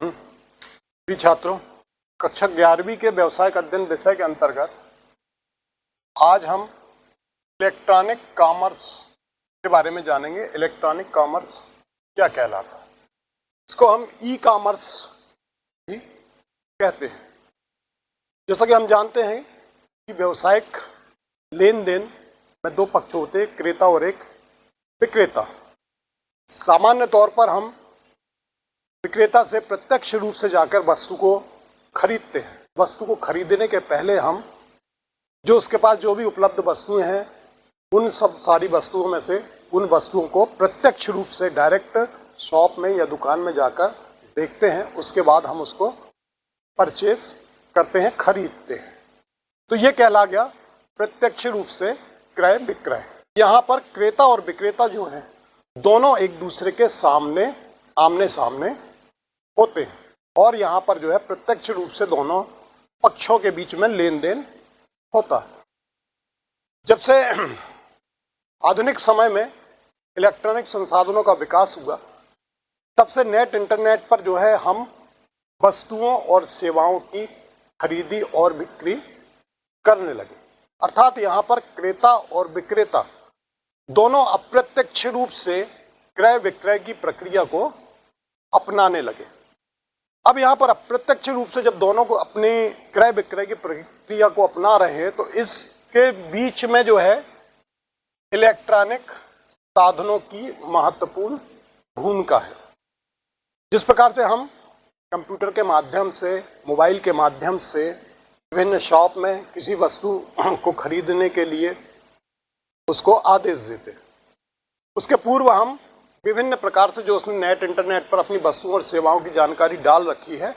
प्रिय छात्रों, कक्षा 11वीं के व्यवसायिक अध्ययन विषय के अंतर्गत आज हम इलेक्ट्रॉनिक कॉमर्स के बारे में जानेंगे। इलेक्ट्रॉनिक कॉमर्स क्या कहलाता है, इसको हम ई कॉमर्स भी कहते हैं। जैसा कि हम जानते हैं कि व्यवसायिक लेन देन में दो पक्ष होते हैं, क्रेता और एक विक्रेता। सामान्य तौर पर हम विक्रेता से प्रत्यक्ष रूप से जाकर वस्तु को खरीदते हैं। वस्तु को खरीदने के पहले हम जो उसके पास जो भी उपलब्ध वस्तुएं हैं, उन सब सारी वस्तुओं में से उन वस्तुओं को प्रत्यक्ष रूप से डायरेक्ट शॉप में या दुकान में जाकर देखते हैं। उसके बाद हम उसको परचेज करते हैं, खरीदते हैं। तो ये कहला गया प्रत्यक्ष रूप से क्रय विक्रय। यहाँ पर क्रेता और विक्रेता जो हैं दोनों एक दूसरे के सामने आमने सामने होते हैं और यहाँ पर जो है प्रत्यक्ष रूप से दोनों पक्षों के बीच में लेन देन होता है। जब से आधुनिक समय में इलेक्ट्रॉनिक संसाधनों का विकास हुआ, तब से नेट इंटरनेट पर जो है हम वस्तुओं और सेवाओं की खरीदी और बिक्री करने लगे। अर्थात यहाँ पर क्रेता और विक्रेता दोनों अप्रत्यक्ष रूप से क्रय विक्रय की प्रक्रिया को अपनाने लगे। अब यहाँ पर अप्रत्यक्ष रूप से जब दोनों को अपनी क्रय विक्रय की प्रक्रिया को अपना रहे हैं, तो इसके बीच में जो है इलेक्ट्रॉनिक साधनों की महत्वपूर्ण भूमिका है। जिस प्रकार से हम कंप्यूटर के माध्यम से, मोबाइल के माध्यम से विभिन्न शॉप में किसी वस्तु को खरीदने के लिए उसको आदेश देते हैं, उसके पूर्व हम विभिन्न प्रकार से जो उसने नेट इंटरनेट पर अपनी वस्तुओं और सेवाओं की जानकारी डाल रखी है,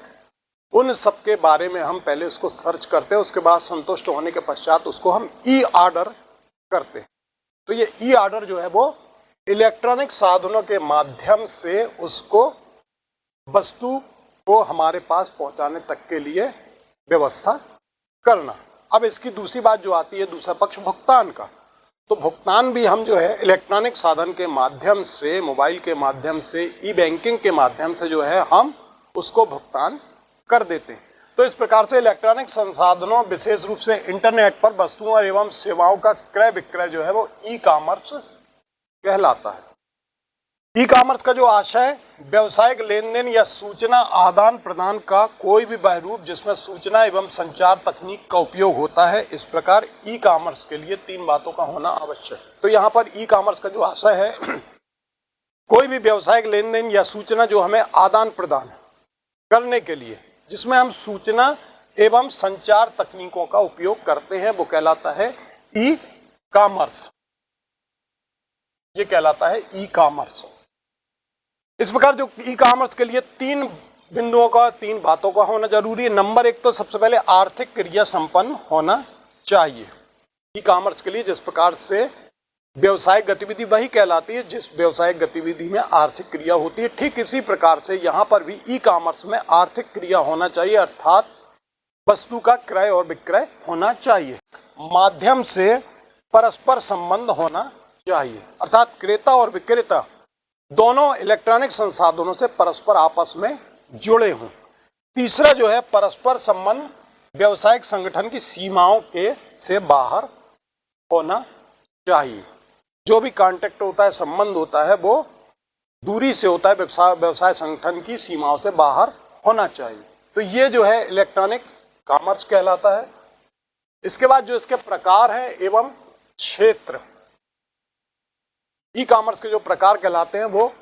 उन सब के बारे में हम पहले उसको सर्च करते हैं। उसके बाद संतुष्ट होने के पश्चात उसको हम ई ऑर्डर करते हैं। तो ये ई ऑर्डर जो है वो इलेक्ट्रॉनिक साधनों के माध्यम से उसको वस्तु को हमारे पास पहुंचाने तक के लिए व्यवस्था करना। अब इसकी दूसरी बात जो आती है, दूसरा पक्ष भुगतान का। तो भुगतान भी हम जो है इलेक्ट्रॉनिक साधन के माध्यम से, मोबाइल के माध्यम से, ई बैंकिंग के माध्यम से जो है हम उसको भुगतान कर देते हैं। तो इस प्रकार से इलेक्ट्रॉनिक संसाधनों, विशेष रूप से इंटरनेट पर वस्तुओं एवं सेवाओं का क्रय विक्रय जो है वो ई कॉमर्स कहलाता है। ई कॉमर्स का जो आशय व्यवसायिक लेन देन या सूचना आदान प्रदान का कोई भी बहरूप जिसमें सूचना एवं संचार तकनीक का उपयोग होता है। इस प्रकार ई कॉमर्स के लिए तीन बातों का होना आवश्यक है। तो यहाँ पर ई कॉमर्स का जो आशय है, कोई भी व्यवसायिक लेन देन या सूचना जो हमें आदान प्रदान करने के लिए, जिसमें हम सूचना एवं संचार तकनीकों का उपयोग करते हैं, वो कहलाता है ई कॉमर्स। ये कहलाता है ई कॉमर्स। इस प्रकार जो ई कॉमर्स के लिए तीन बिंदुओं का, तीन बातों का होना जरूरी है। नंबर एक तो सबसे पहले आर्थिक क्रिया संपन्न होना चाहिए। ई कॉमर्स के लिए जिस प्रकार से व्यवसायिक गतिविधि वही कहलाती है जिस व्यवसायिक गतिविधि में आर्थिक क्रिया होती है, ठीक इसी प्रकार से यहाँ पर भी ई कॉमर्स में आर्थिक क्रिया होना चाहिए, अर्थात वस्तु का क्रय और विक्रय होना चाहिए। माध्यम से परस्पर संबंध होना चाहिए, अर्थात क्रेता और विक्रेता दोनों इलेक्ट्रॉनिक संसाधनों से परस्पर आपस में जुड़े हों। तीसरा जो है परस्पर संबंध व्यवसायिक संगठन की सीमाओं के से बाहर होना चाहिए। जो भी कांटेक्ट होता है, संबंध होता है, वो दूरी से होता है, व्यवसाय संगठन की सीमाओं से बाहर होना चाहिए। तो ये जो है इलेक्ट्रॉनिक कॉमर्स कहलाता है। इसके बाद जो इसके प्रकार हैं एवं क्षेत्र, ई कॉमर्स के जो प्रकार कहलाते हैं, वो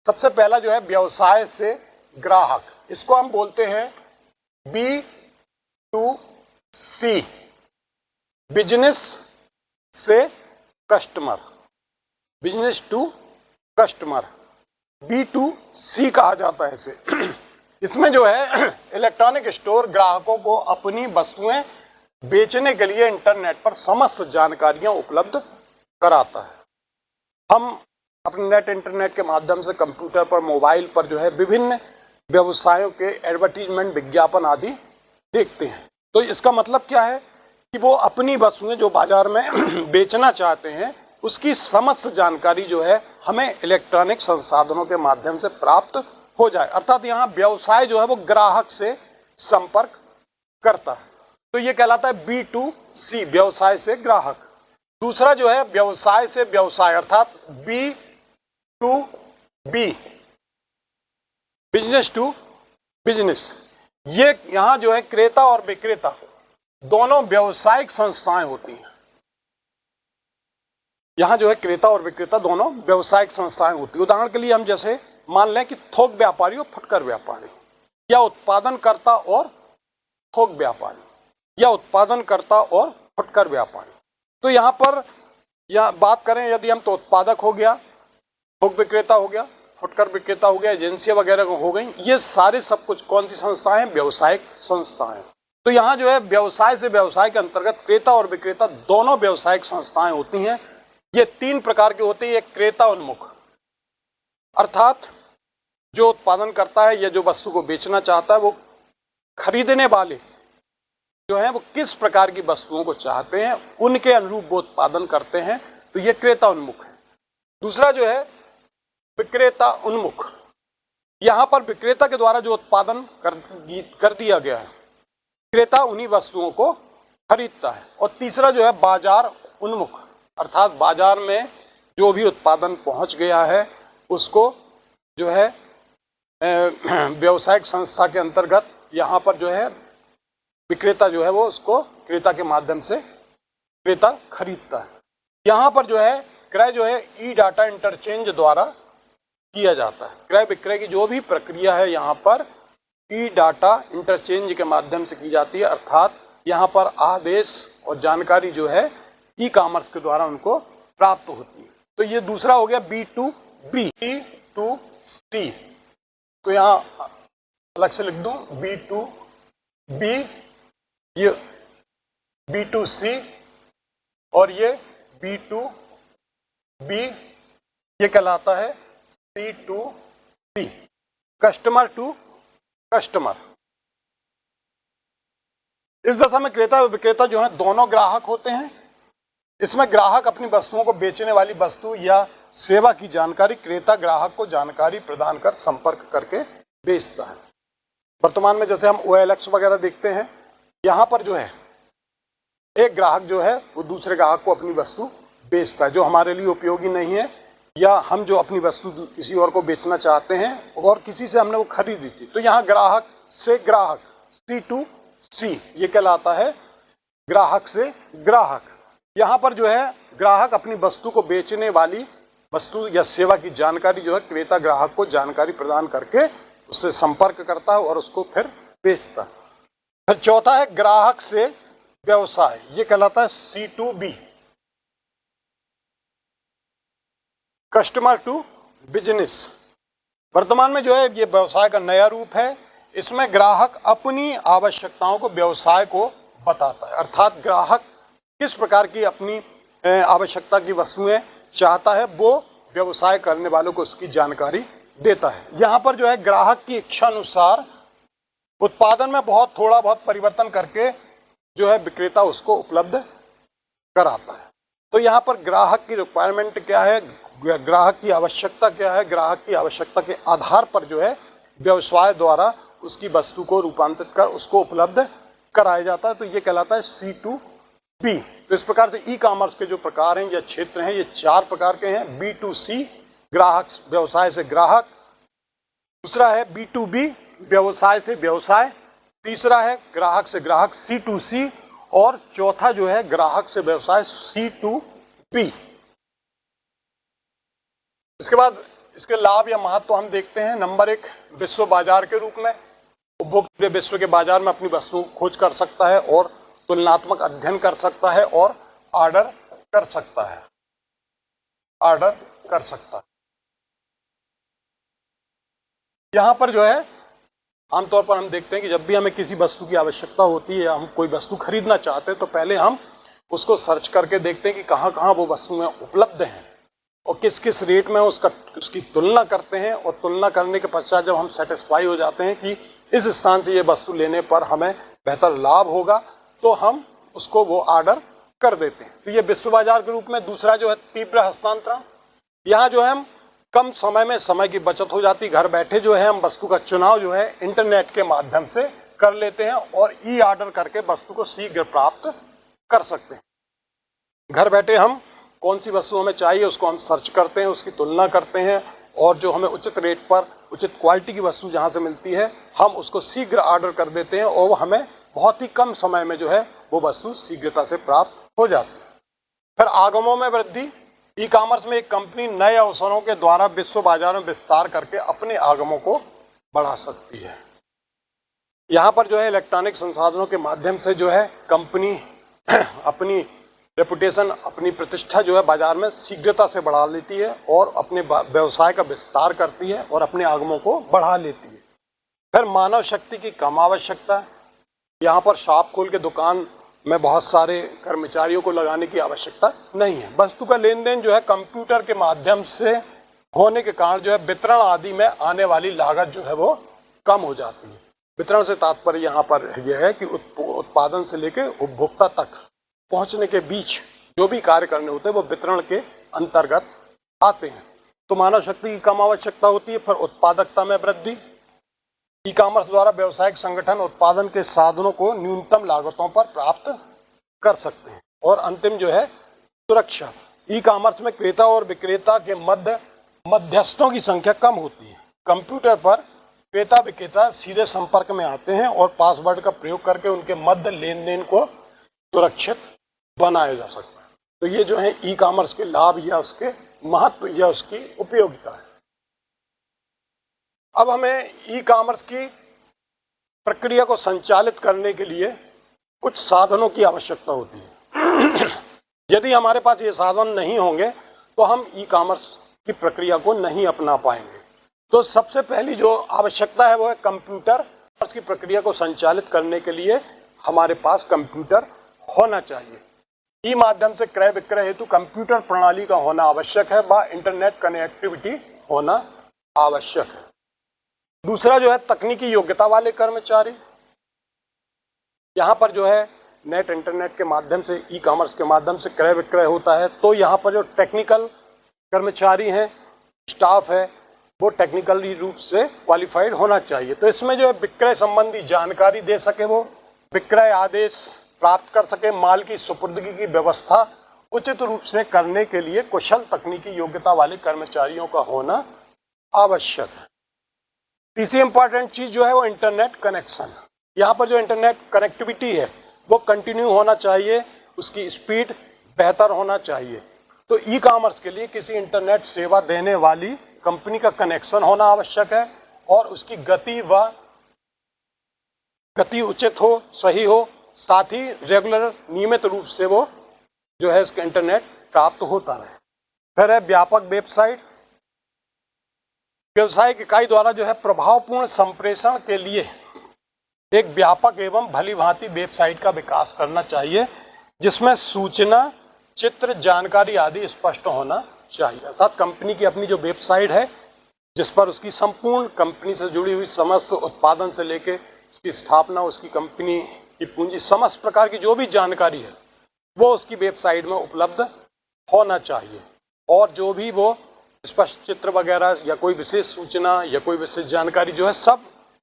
सबसे पहला जो है व्यवसाय से ग्राहक, इसको हम बोलते हैं B2C, बिजनेस से customer, business to customer, B2C कहा जाता है इसे। इसमें जो है इलेक्ट्रॉनिक स्टोर ग्राहकों को अपनी वस्तुएं बेचने के लिए इंटरनेट पर समस्त जानकारियां उपलब्ध कराता है। हम अपने नेट इंटरनेट के माध्यम से कंप्यूटर पर, मोबाइल पर जो है विभिन्न व्यवसायों के एडवर्टीजमेंट, विज्ञापन आदि देखते हैं। तो इसका मतलब क्या है कि वो अपनी वस्तुएं जो बाजार में बेचना चाहते हैं, उसकी समस्त जानकारी जो है हमें इलेक्ट्रॉनिक संसाधनों के माध्यम से प्राप्त हो जाए, अर्थात यहाँ व्यवसाय जो है वो ग्राहक से संपर्क करता है, तो ये कहलाता है B2C, व्यवसाय से ग्राहक। दूसरा जो है व्यवसाय से व्यवसाय, अर्थात B2B, बिजनेस टू बिजनेस। ये यहां जो है क्रेता और विक्रेता दोनों व्यावसायिक संस्थाएं होती हैं। यहां जो है क्रेता और विक्रेता दोनों व्यावसायिक संस्थाएं होती हैं। उदाहरण के लिए हम जैसे मान लें कि थोक व्यापारी और फुटकर व्यापारी, या उत्पादनकर्ता और थोक व्यापारी, या उत्पादनकर्ता और फुटकर व्यापारी। तो यहाँ पर बात करें यदि हम, तो उत्पादक हो गया, थोक विक्रेता हो गया, फुटकर विक्रेता हो गया, एजेंसियां वगैरह हो गई। ये सारे सब कुछ कौन सी संस्थाएं? व्यावसायिक संस्थाएं। तो यहाँ जो है व्यवसाय से व्यवसाय के अंतर्गत क्रेता और विक्रेता दोनों व्यावसायिक संस्थाएं होती हैं। ये 3 प्रकार की होती है। एक क्रेता उन्मुख, अर्थात जो उत्पादन करता है या जो वस्तु को बेचना चाहता है, वो खरीदने वाले जो है वो किस प्रकार की वस्तुओं को चाहते हैं, उनके अनुरूप वो उत्पादन करते हैं, तो ये क्रेता उन्मुख है। दूसरा जो है विक्रेता उन्मुख, यहां पर विक्रेता के द्वारा जो उत्पादन कर दिया गया है, विक्रेता उन्हीं वस्तुओं को खरीदता है। और तीसरा जो है बाजार उन्मुख, अर्थात बाजार में जो भी उत्पादन पहुंच गया है उसको जो है व्यावसायिक संस्था के अंतर्गत यहाँ पर जो है विक्रेता जो है वो उसको क्रेता के माध्यम से क्रेता खरीदता है। यहाँ पर जो है क्रय जो है ई डाटा इंटरचेंज द्वारा किया जाता है। क्रय विक्रय की जो भी प्रक्रिया है यहाँ पर ई डाटा इंटरचेंज के माध्यम से की जाती है, अर्थात यहाँ पर आदेश और जानकारी जो है ई कॉमर्स के द्वारा उनको प्राप्त होती है। तो ये दूसरा हो गया B2B, B2C। तो यहाँ अलग से लिख दूं B2B, ये B2C और ये B2B, ये कहलाता है C2C, कस्टमर टू कस्टमर। इस दशा में क्रेता और विक्रेता जो है दोनों ग्राहक होते हैं। इसमें ग्राहक अपनी वस्तुओं को बेचने वाली वस्तु या सेवा की जानकारी क्रेता ग्राहक को जानकारी प्रदान कर संपर्क करके बेचता है। वर्तमान में जैसे हम OLX वगैरह देखते हैं, यहाँ पर जो है एक ग्राहक जो है वो दूसरे ग्राहक को अपनी वस्तु बेचता है जो हमारे लिए उपयोगी नहीं है, या हम जो अपनी वस्तु किसी और को बेचना चाहते हैं और किसी से हमने वो खरीदी थी। तो यहाँ ग्राहक से ग्राहक C2C, ये कहलाता है ग्राहक से ग्राहक। यहाँ पर जो है ग्राहक अपनी वस्तु को बेचने वाली वस्तु या सेवा की जानकारी जो है क्रेता ग्राहक को जानकारी प्रदान करके उससे संपर्क करता है और उसको फिर बेचता है। फिर चौथा है ग्राहक से व्यवसाय, ये कहलाता है C2B, कस्टमर टू बिजनेस। वर्तमान में जो है ये व्यवसाय का नया रूप है। इसमें ग्राहक अपनी आवश्यकताओं को व्यवसाय को बताता है, अर्थात ग्राहक किस प्रकार की अपनी आवश्यकता की वस्तुएं चाहता है वो व्यवसाय करने वालों को उसकी जानकारी देता है। यहाँ पर जो है ग्राहक की इच्छा अनुसार उत्पादन में थोड़ा बहुत परिवर्तन करके जो है विक्रेता उसको उपलब्ध कराता है। तो यहाँ पर ग्राहक की रिक्वायरमेंट क्या है, ग्राहक की आवश्यकता क्या है, ग्राहक की आवश्यकता के आधार पर जो है व्यवसाय द्वारा उसकी वस्तु को रूपांतरित कर उसको उपलब्ध कराया जाता है। तो ये कहलाता है C2B। तो इस प्रकार से ई कॉमर्स के जो प्रकार हैं या क्षेत्र हैं ये 4 प्रकार के हैं। B2C, ग्राहक व्यवसाय से ग्राहक, दूसरा है B2B, व्यवसाय से व्यवसाय, तीसरा है ग्राहक से ग्राहक C2C, और चौथा जो है ग्राहक से व्यवसाय C2B। इसके बाद इसके लाभ या महत्व हम देखते हैं। नंबर 1, विश्व बाजार के रूप में उपभोक्ता विश्व के बाजार में अपनी वस्तु खोज कर सकता है और तुलनात्मक अध्ययन कर सकता है और ऑर्डर कर सकता है, यहाँ पर जो है आमतौर पर हम देखते हैं कि जब भी हमें किसी वस्तु की आवश्यकता होती है या हम कोई वस्तु खरीदना चाहते हैं तो पहले हम उसको सर्च करके देखते हैं कि कहाँ कहाँ वो वस्तुएं उपलब्ध हैं और किस किस रेट में उसकी तुलना करते हैं। और तुलना करने के पश्चात जब हम सेटिस्फाई हो जाते हैं कि इस स्थान से ये वस्तु लेने पर हमें बेहतर लाभ होगा तो हम उसको वो ऑर्डर कर देते हैं। तो ये विश्व बाजार के रूप में। दूसरा जो है तीव्र हस्तांतरण, यहाँ जो है हम कम समय में समय की बचत हो जाती। घर बैठे जो है हम वस्तु का चुनाव जो है इंटरनेट के माध्यम से कर लेते हैं और ई ऑर्डर करके वस्तु को शीघ्र प्राप्त कर सकते हैं। घर बैठे हम कौन सी वस्तु हमें चाहिए उसको हम सर्च करते हैं, उसकी तुलना करते हैं और जो हमें उचित रेट पर उचित क्वालिटी की वस्तु जहाँ से मिलती है हम उसको शीघ्र ऑर्डर कर देते हैं और वो हमें बहुत ही कम समय में जो है वो वस्तु शीघ्रता से प्राप्त हो जाती है। फिर आगमों में वृद्धि। ई कॉमर्स में एक कंपनी नए अवसरों के द्वारा विश्व बाजार में विस्तार करके अपने आगमों को बढ़ा सकती है। यहाँ पर जो है इलेक्ट्रॉनिक संसाधनों के माध्यम से जो है कंपनी अपनी रेपुटेशन, अपनी प्रतिष्ठा जो है बाजार में शीघ्रता से बढ़ा लेती है और अपने व्यवसाय का विस्तार करती है और अपने आगमों को बढ़ा लेती है। फिर मानव शक्ति की कम आवश्यकता। यहाँ पर शॉप खोल के दुकान में बहुत सारे कर्मचारियों को लगाने की आवश्यकता नहीं है। वस्तु का लेन देन जो है कंप्यूटर के माध्यम से होने के कारण जो है वितरण आदि में आने वाली लागत जो है वो कम हो जाती है। वितरण से तात्पर्य यहाँ पर यह है कि उत्पादन से लेकर उपभोक्ता तक पहुँचने के बीच जो भी कार्य करने होते हैं वो वितरण के अंतर्गत आते हैं। तो मानव शक्ति की कम आवश्यकता होती है। फिर उत्पादकता में वृद्धि। ई कॉमर्स द्वारा व्यावसायिक संगठन उत्पादन के साधनों को न्यूनतम लागतों पर प्राप्त कर सकते हैं। और अंतिम जो है सुरक्षा। ई कॉमर्स में क्रेता और विक्रेता के मध्यस्थों की संख्या कम होती है। कंप्यूटर पर क्रेता विक्रेता सीधे संपर्क में आते हैं और पासवर्ड का प्रयोग करके उनके मध्य लेन देन को सुरक्षित बनाया जा सकता है। तो ये जो है ई कॉमर्स के लाभ या उसके महत्व या उसकी उपयोगिता है। अब हमें ई कॉमर्स की प्रक्रिया को संचालित करने के लिए कुछ साधनों की आवश्यकता होती है। यदि हमारे पास ये साधन नहीं होंगे तो हम ई कॉमर्स की प्रक्रिया को नहीं अपना पाएंगे। तो सबसे पहली जो आवश्यकता है वो है कंप्यूटर। की प्रक्रिया को संचालित करने के लिए हमारे पास कंप्यूटर होना चाहिए। ई माध्यम से क्रय विक्रय हेतु कंप्यूटर प्रणाली का होना आवश्यक है व इंटरनेट कनेक्टिविटी होना आवश्यक है। दूसरा जो है तकनीकी योग्यता वाले कर्मचारी। यहाँ पर जो है नेट इंटरनेट के माध्यम से ई कॉमर्स के माध्यम से क्रय विक्रय होता है। तो यहाँ पर जो टेक्निकल कर्मचारी हैं, स्टाफ है, वो टेक्निकली रूप से क्वालिफाइड होना चाहिए। तो इसमें जो है विक्रय संबंधी जानकारी दे सके, वो विक्रय आदेश प्राप्त कर सके, माल की सुपुर्दगी की व्यवस्था उचित रूप से करने के लिए कुशल तकनीकी योग्यता वाले कर्मचारियों का होना आवश्यक है। तीसरी इंपॉर्टेंट चीज जो है वो इंटरनेट कनेक्शन। यहाँ पर जो इंटरनेट कनेक्टिविटी है वो कंटिन्यू होना चाहिए, उसकी स्पीड बेहतर होना चाहिए। तो ई कॉमर्स के लिए किसी इंटरनेट सेवा देने वाली कंपनी का कनेक्शन होना आवश्यक है और उसकी गति उचित हो, सही हो, साथ ही रेगुलर नियमित रूप से वो जो है इसका इंटरनेट प्राप्त होता रहे। फिर है व्यापक वेबसाइट। व्यवसायिक इकाई द्वारा जो है प्रभावपूर्ण संप्रेषण के लिए एक व्यापक एवं भली भांति वेबसाइट का विकास करना चाहिए जिसमें सूचना, चित्र, जानकारी आदि स्पष्ट होना चाहिए। अर्थात कंपनी की अपनी जो वेबसाइट है जिस पर उसकी संपूर्ण कंपनी से जुड़ी हुई समस्त उत्पादन से लेके उसकी स्थापना, उसकी कंपनी की पूंजी, समस्त प्रकार की जो भी जानकारी है वो उसकी वेबसाइट में उपलब्ध होना चाहिए। और जो भी वो स्पष्ट चित्र वगैरह या कोई विशेष सूचना या कोई विशेष जानकारी जो है सब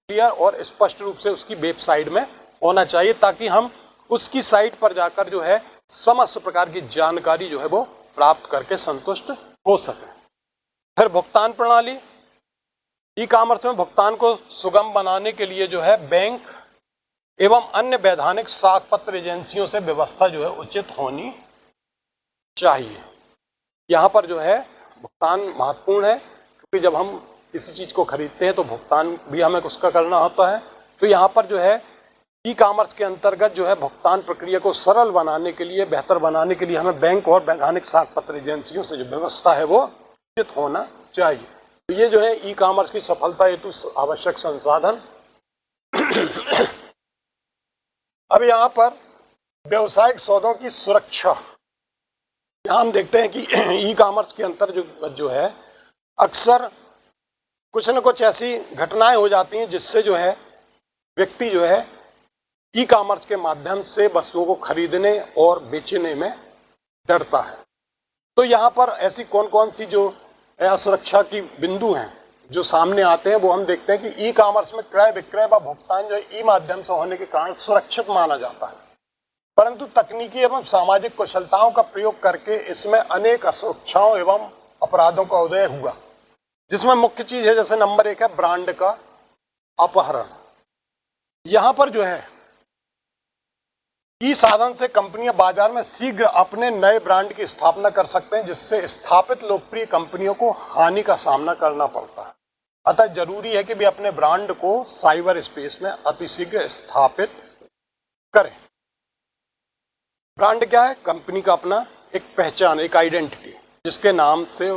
क्लियर और स्पष्ट रूप से उसकी वेबसाइट में होना चाहिए ताकि हम उसकी साइट पर जाकर जो है समस्त प्रकार की जानकारी जो है वो प्राप्त करके संतुष्ट हो सके। फिर भुगतान प्रणाली। ई कॉमर्स में भुगतान को सुगम बनाने के लिए जो है बैंक एवं अन्य वैधानिक साख पत्र एजेंसियों से व्यवस्था जो है उचित होनी चाहिए। यहाँ पर जो है भुगतान महत्वपूर्ण है क्योंकि जब हम किसी चीज़ को खरीदते हैं तो भुगतान भी हमें उसका करना होता है। तो यहाँ पर जो है ई कॉमर्स के अंतर्गत जो है भुगतान प्रक्रिया को सरल बनाने के लिए, बेहतर बनाने के लिए हमें बैंक और वैधानिक साख पत्र एजेंसियों से जो व्यवस्था है वो उचित होना चाहिए। तो ये जो है ई कॉमर्स की सफलता हेतु आवश्यक संसाधन। अब यहाँ पर व्यवसायिक सौदों की सुरक्षा। यहाँ हम देखते हैं कि ई कॉमर्स के अंतर्गत जो है अक्सर कुछ न कुछ ऐसी घटनाएं हो जाती हैं जिससे जो है व्यक्ति जो है ई कॉमर्स के माध्यम से वस्तुओं को खरीदने और बेचने में डरता है। तो यहाँ पर ऐसी कौन कौन सी जो असुरक्षा की बिंदु हैं जो सामने आते हैं, वो हम देखते हैं कि ई कॉमर्स में क्रय विक्रय व भुगतान जो ई माध्यम से होने के कारण सुरक्षित माना जाता है, परंतु तकनीकी एवं सामाजिक कुशलताओं का प्रयोग करके इसमें अनेक असुरक्षाओं एवं अपराधों का उदय हुआ, जिसमें मुख्य चीज है जैसे नंबर 1 है ब्रांड का अपहरण। यहां पर जो है ई साधन से कंपनियां बाजार में शीघ्र अपने नए ब्रांड की स्थापना कर सकते हैं, जिससे स्थापित लोकप्रिय कंपनियों को हानि का सामना करना पड़ता है। अतः जरूरी है कि वे अपने ब्रांड को साइबर स्पेस में अतिशीघ्र स्थापित करें। ब्रांड क्या है? कंपनी का अपना एक पहचान, एक आइडेंटिटी, जिसके नाम से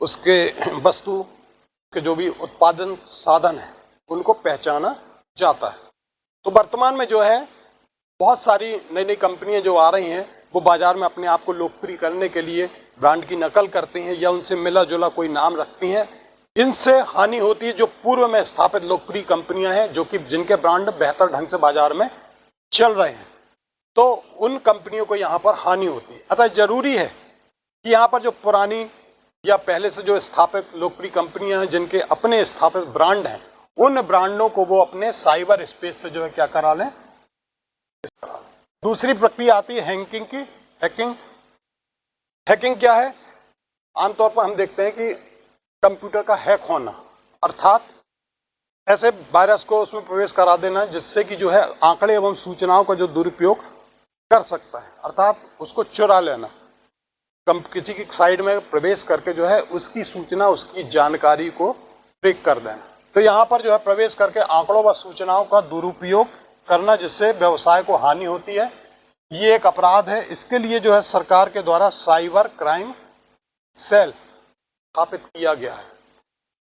उसके वस्तु के जो भी उत्पादन साधन है उनको पहचाना जाता है। तो वर्तमान में जो है बहुत सारी नई नई कंपनियां जो आ रही हैं वो बाजार में अपने आप को लोकप्रिय करने के लिए ब्रांड की नकल करती हैं या उनसे मिला जुला कोई नाम रखती हैं। इनसे हानि होती है जो पूर्व में स्थापित लोकप्रिय कंपनियां हैं जो कि जिनके ब्रांड बेहतर ढंग से बाजार में चल रहे हैं, तो उन कंपनियों को यहाँ पर हानि होती है। अतः जरूरी है कि यहाँ पर जो पुरानी या पहले से जो स्थापित लोकप्रिय कंपनियां हैं जिनके अपने स्थापित ब्रांड हैं, उन ब्रांडों को वो अपने साइबर स्पेस से जो है क्या करा लें। दूसरी प्रक्रिया आती है हैकिंग की। हैकिंग क्या है? आमतौर पर हम देखते हैं कि कंप्यूटर का हैक होना, अर्थात ऐसे वायरस को उसमें प्रवेश करा देना जिससे कि जो है आंकड़े एवं सूचनाओं का जो दुरुपयोग कर सकता है, अर्थात उसको चुरा लेना, किसी की साइड में प्रवेश करके जो है उसकी सूचना, उसकी जानकारी को ट्रैक कर देना। तो यहाँ पर जो है प्रवेश करके आंकड़ों व सूचनाओं का दुरुपयोग करना जिससे व्यवसाय को हानि होती है, ये एक अपराध है। इसके लिए जो है सरकार के द्वारा साइबर क्राइम सेल स्थापित किया गया है,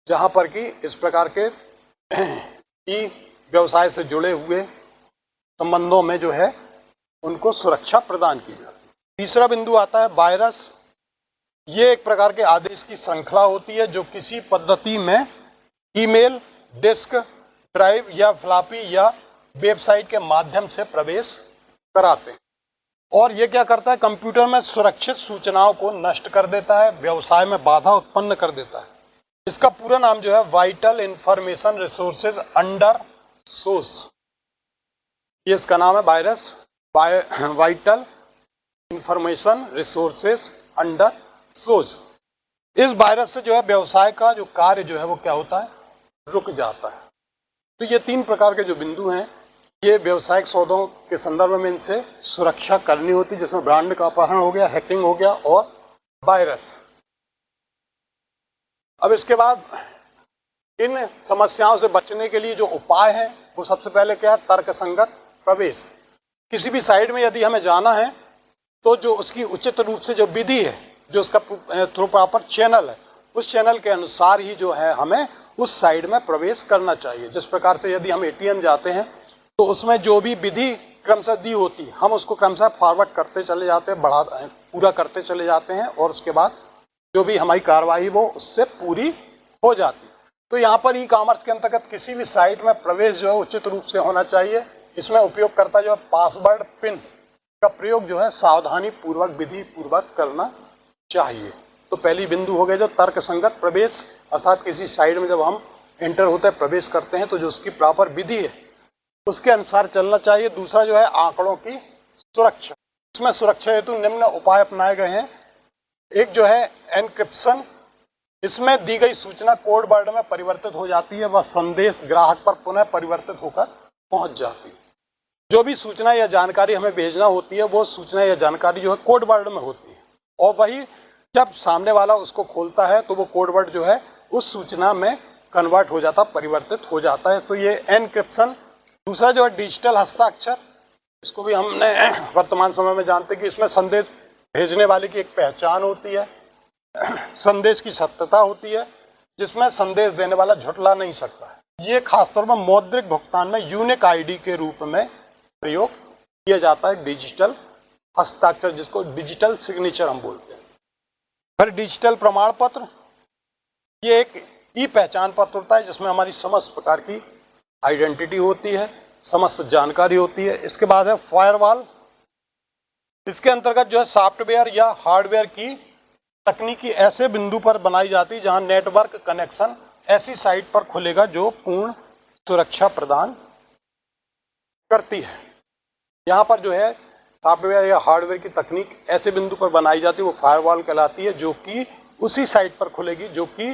जहां पर कि इस प्रकार के ई व्यवसाय से जुड़े हुए संबंधों में जो है उनको सुरक्षा प्रदान की जाती है। तीसरा बिंदु आता है वायरस। ये एक प्रकार के आदेश की श्रृंखला होती है जो किसी पद्धति में ईमेल, डिस्क ड्राइव या फ्लॉपी या वेबसाइट के माध्यम से प्रवेश कराते हैं, और ये क्या करता है? कंप्यूटर में सुरक्षित सूचनाओं को नष्ट कर देता है, व्यवसाय में बाधा उत्पन्न कर देता है। इसका पूरा नाम जो है vital information resources under source, ये इसका नाम है virus, vital information resources under source. इस वायरस से जो है व्यवसाय का जो कार्य जो है वो क्या होता है? रुक जाता है। तो ये 3 प्रकार के जो बिंदु हैं, ये व्यवसायिक सौदों के संदर्भ में इनसे सुरक्षा करनी होती है, जिसमें ब्रांड का अपहरण हो गया, हैकिंग हो गया और वायरस। अब इसके बाद इन समस्याओं से बचने के लिए जो उपाय है वो सबसे पहले क्या है? तर्कसंगत प्रवेश। किसी भी साइट में यदि हमें जाना है तो जो उसकी उचित रूप से जो विधि है, जो उसका थ्रू प्रॉपर चैनल है, उस चैनल के अनुसार ही जो है हमें उस साइट में प्रवेश करना चाहिए। जिस प्रकार से यदि हम एटीएम जाते हैं तो उसमें जो भी विधि क्रमशः दी होती है हम उसको क्रमशः फॉरवर्ड करते चले जाते हैं, पूरा करते चले जाते हैं, और उसके बाद जो भी हमारी कार्रवाई वो उससे पूरी हो जाती है। तो यहाँ पर ई कॉमर्स के अंतर्गत किसी भी साइट में प्रवेश जो है उचित रूप से होना चाहिए। इसमें उपयोगकर्ता जो है पासवर्ड पिन का प्रयोग जो है सावधानी पूर्वक, विधि पूर्वक करना चाहिए। तो पहली बिंदु हो गया जो तर्कसंगत प्रवेश, अर्थात किसी साइट में जब हम एंटर होते हैं, प्रवेश करते हैं, तो जो उसकी प्रॉपर विधि है उसके अनुसार चलना चाहिए। दूसरा जो है आंकड़ों की सुरक्षा। इसमें सुरक्षा हेतु निम्न उपाय अपनाए गए हैं। एक जो है एनक्रिप्शन, इसमें दी गई सूचना कोड वर्ड में परिवर्तित हो जाती है, वह संदेश ग्राहक पर पुनः परिवर्तित होकर पहुंच जाती है। जो भी सूचना या जानकारी हमें भेजना होती है वो सूचना या जानकारी जो है कोड वर्ड में होती है, और वही जब सामने वाला उसको खोलता है तो वो कोड वर्ड जो है उस सूचना में कन्वर्ट हो जाता, परिवर्तित हो जाता है। तो ये एनक्रिप्शन। दूसरा जो है डिजिटल हस्ताक्षर, इसको भी हमने वर्तमान समय में जानते हैं कि इसमें संदेश भेजने वाले की एक पहचान होती है, संदेश की सत्यता होती है, जिसमें संदेश देने वाला झुठला नहीं सकता है। ये खासतौर पर मौद्रिक भुगतान में यूनिक आईडी के रूप में प्रयोग किया जाता है, डिजिटल हस्ताक्षर, जिसको डिजिटल सिग्नेचर हम बोलते हैं। फिर डिजिटल प्रमाण पत्र, ये एक ई पहचान पत्र होता है जिसमें हमारी समस्त प्रकार की आइडेंटिटी होती है, समस्त जानकारी होती है। इसके बाद है फायरवॉल। इसके अंतर्गत जो है सॉफ्टवेयर या हार्डवेयर की तकनीकी ऐसे बिंदु पर बनाई जाती है जहां नेटवर्क कनेक्शन ऐसी साइट पर खुलेगा जो पूर्ण सुरक्षा प्रदान करती है। यहाँ पर जो है सॉफ्टवेयर या हार्डवेयर की तकनीक ऐसे बिंदु पर बनाई जाती है, वो फायरवॉल कहलाती है, जो कि उसी साइट पर खुलेगी जो कि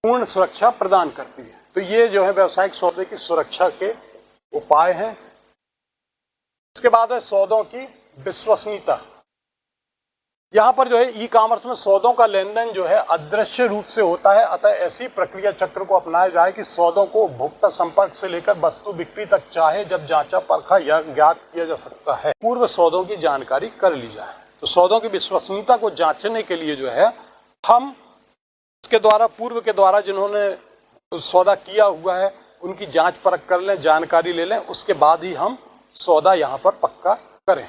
पूर्ण सुरक्षा प्रदान करती है। तो ये जो है व्यावसायिक सौदे की सुरक्षा के उपाय हैं। इसके बाद है सौदों की विश्वसनीयता। यहाँ पर जो है ई कॉमर्स में सौदों का लेन देन जो है अदृश्य रूप से होता है, अतः ऐसी प्रक्रिया चक्र को अपनाया जाए कि सौदों को उपभोक्ता संपर्क से लेकर वस्तु बिक्री तक चाहे जब जांचा परखा या ज्ञात किया जा सकता है, पूर्व सौदों की जानकारी कर ली जाए। तो सौदों की विश्वसनीयता को जांचने के लिए जो है हम उसके द्वारा पूर्व के द्वारा जिन्होंने सौदा किया हुआ है उनकी जांच परख कर लें, जानकारी ले लें, उसके बाद ही हम सौदा यहाँ पर पक्का करें।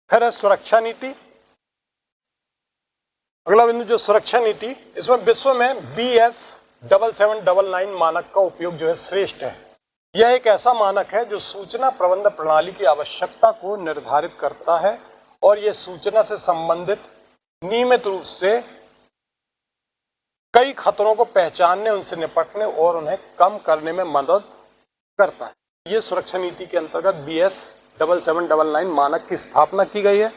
फिर है सुरक्षा नीति। अगला बिंदु जो सुरक्षा नीति, इसमें विश्व में BS 7799 मानक का उपयोग जो है श्रेष्ठ है। यह एक ऐसा मानक है जो सूचना प्रबंधन प्रणाली की आवश्यकता को निर्धारित करता है और यह सूचना से संबंधित नियमित रूप से कई खतरों को पहचानने, उनसे निपटने और उन्हें कम करने में मदद करता है। ये सुरक्षा नीति के अंतर्गत BS 7799 मानक की स्थापना की गई है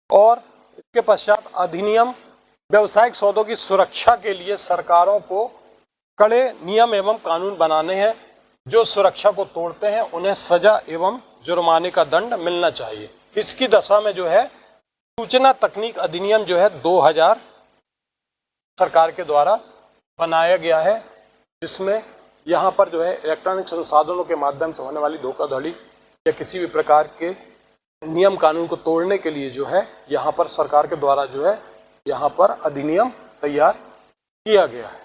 और इसके पश्चात अधिनियम व्यावसायिक सौदों की सुरक्षा के लिए सरकारों को कड़े नियम एवं कानून बनाने हैं। जो सुरक्षा को तोड़ते हैं उन्हें सजा एवं जुर्माने का दंड मिलना चाहिए। इसकी दशा में जो है सूचना तकनीक अधिनियम जो है 2000 सरकार के द्वारा बनाया गया है, जिसमें यहाँ पर जो है इलेक्ट्रॉनिक संसाधनों के माध्यम से होने वाली धोखाधड़ी या किसी भी प्रकार के नियम कानून को तोड़ने के लिए जो है यहाँ पर सरकार के द्वारा जो है यहाँ पर अधिनियम तैयार किया गया है।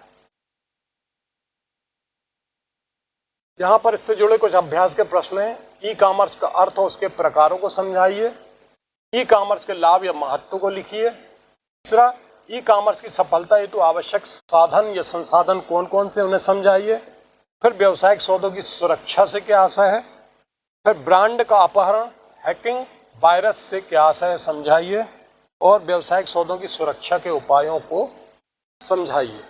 यहाँ पर इससे जुड़े कुछ अभ्यास के प्रश्न हैं। ई कॉमर्स का अर्थ और उसके प्रकारों को समझाइए। ई कॉमर्स के लाभ या महत्व को लिखिए। तीसरा, ई कॉमर्स की सफलता हेतु आवश्यक साधन या संसाधन कौन कौन से, उन्हें समझाइए। फिर व्यावसायिक सौदों की सुरक्षा से क्या आशय है। फिर ब्रांड का अपहरण, हैकिंग, वायरस से क्या आशय है, समझाइए। और व्यावसायिक सौदों की सुरक्षा के उपायों को समझाइए।